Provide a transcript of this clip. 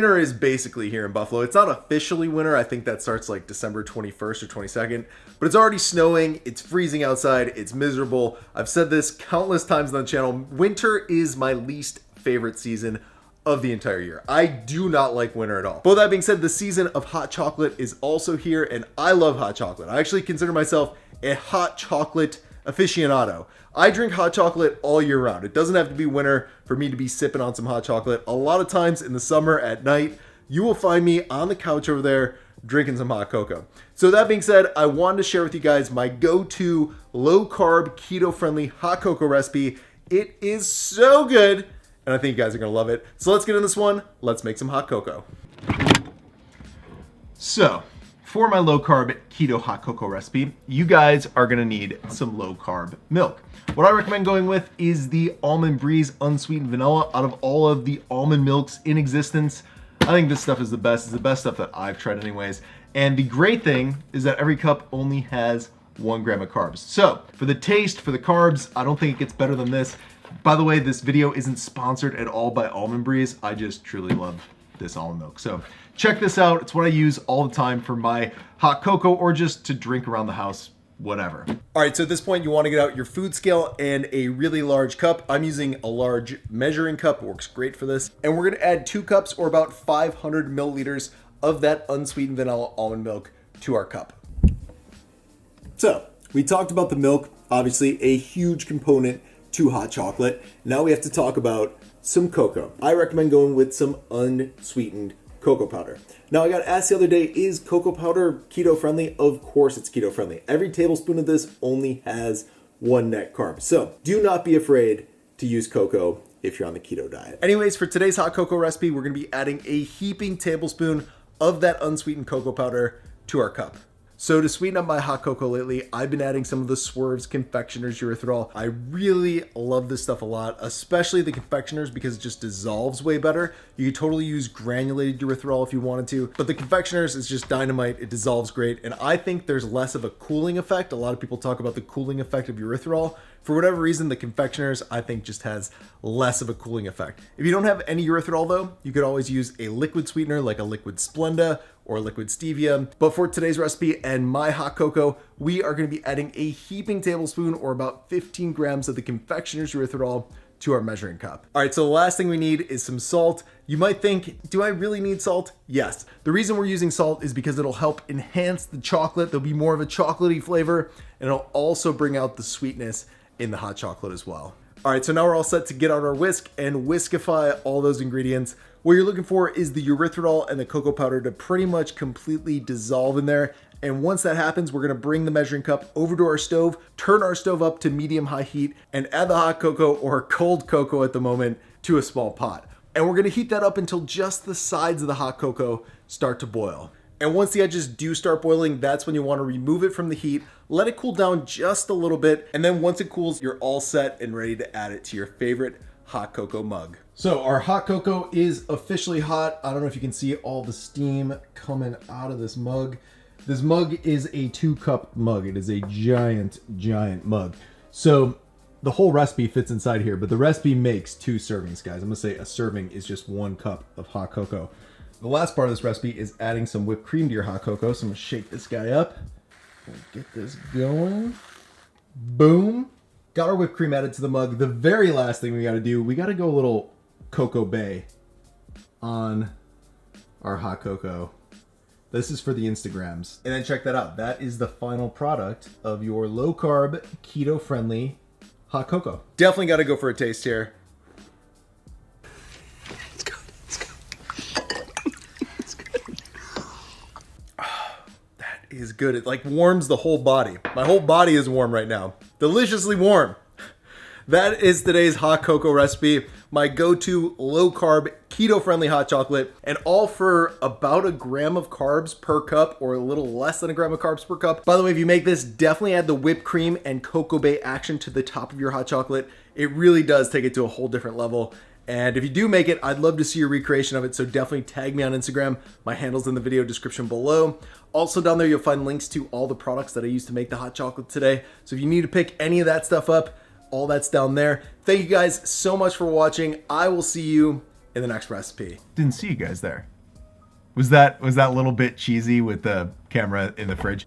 Winter is basically here in Buffalo. It's not officially winter. I think that starts like December 21st or 22nd, but it's already snowing. It's freezing outside. It's miserable. I've said this countless times on the channel. Winter is my least favorite season of the entire year. I do not like winter at all. But with that being said, the season of hot chocolate is also here, and I love hot chocolate. I actually consider myself a hot chocolate aficionado. I drink hot chocolate all year round. It doesn't have to be winter for me to be sipping on some hot chocolate. A lot of times in the summer at night, you will find me on the couch over there drinking some hot cocoa. So that being said, I wanted to share with you guys my go-to low-carb, keto-friendly hot cocoa recipe. It is so good, and I think you guys are gonna love it. So let's get in this one. Let's make some hot cocoa. So, for my low-carb keto hot cocoa recipe, you guys are gonna need some low-carb milk. What I recommend going with is the Almond Breeze unsweetened vanilla. Out of all of the almond milks in existence, I think this stuff is the best. It's the best stuff that I've tried anyways. And the great thing is that every cup only has 1 gram of carbs. So for the taste, for the carbs, I don't think it gets better than this. By the way, this video isn't sponsored at all by Almond Breeze. I just truly love this almond milk. So check this out. It's what I use all the time for my hot cocoa or just to drink around the house, whatever. All right, so at this point you want to get out your food scale and a really large cup. I'm using a large measuring cup, it works great for this. And we're gonna add 2 cups or about 500 milliliters of that unsweetened vanilla almond milk to our cup. So we talked about the milk, obviously a huge component to hot chocolate. Now we have to talk about some cocoa. I recommend going with some unsweetened cocoa powder. Now I got asked the other day, is cocoa powder keto friendly? Of course it's keto friendly. Every tablespoon of this only has 1 net carb. So do not be afraid to use cocoa if you're on the keto diet. Anyways, for today's hot cocoa recipe, we're gonna be adding a heaping tablespoon of that unsweetened cocoa powder to our cup. So to sweeten up my hot cocoa lately, I've been adding some of the Swerves confectioners erythritol. I really love this stuff a lot, especially the confectioners because it just dissolves way better. You could totally use granulated erythritol if you wanted to, but the confectioners is just dynamite. It dissolves great, and I think there's less of a cooling effect. A lot of people talk about the cooling effect of erythritol. For whatever reason, the confectioners, I think, just has less of a cooling effect. If you don't have any erythritol though, you could always use a liquid sweetener like a liquid Splenda or liquid stevia. But for today's recipe and my hot cocoa, we are gonna be adding a heaping tablespoon or about 15 grams of the confectioner's erythritol to our measuring cup. All right, so the last thing we need is some salt. You might think, do I really need salt? Yes. The reason we're using salt is because it'll help enhance the chocolate. There'll be more of a chocolatey flavor, and it'll also bring out the sweetness in the hot chocolate as well. All right, so now we're all set to get out our whisk and whiskify all those ingredients. What you're looking for is the erythritol and the cocoa powder to pretty much completely dissolve in there. And once that happens, we're gonna bring the measuring cup over to our stove, turn our stove up to medium-high heat, and add the hot cocoa, or cold cocoa at the moment, to a small pot. And we're gonna heat that up until just the sides of the hot cocoa start to boil. And once the edges do start boiling, that's when you want to remove it from the heat, let it cool down just a little bit, and then once it cools, you're all set and ready to add it to your favorite hot cocoa mug. So our hot cocoa is officially hot. I don't know if you can see all the steam coming out of this mug. This mug is a 2-cup mug. It is a giant, giant mug. So the whole recipe fits inside here, but the recipe makes 2 servings, guys. I'm gonna say a serving is just 1 cup of hot cocoa. The last part of this recipe is adding some whipped cream to your hot cocoa. So I'm gonna shake this guy up and get this going. Boom. Got our whipped cream added to the mug. The very last thing we gotta do, we gotta go a little Cocoa Bay on our hot cocoa. This is for the Instagrams. And then check that out. That is the final product of your low carb, keto friendly hot cocoa. Definitely gotta go for a taste here. Is good. It like warms the whole body. My whole body is warm right now. Deliciously warm. That is today's hot cocoa recipe. My go-to low carb, keto friendly hot chocolate, and all for about 1 gram of carbs per cup, or a little less than 1 gram of carbs per cup. By the way, if you make this, definitely add the whipped cream and cocoa bay action to the top of your hot chocolate. It really does take it to a whole different level. And if you do make it, I'd love to see your recreation of it. So definitely tag me on Instagram. My handle's in the video description below. Also down there, you'll find links to all the products that I used to make the hot chocolate today. So if you need to pick any of that stuff up, all that's down there. Thank you guys so much for watching. I will see you in the next recipe. Didn't see you guys there. Was that a little bit cheesy with the camera in the fridge?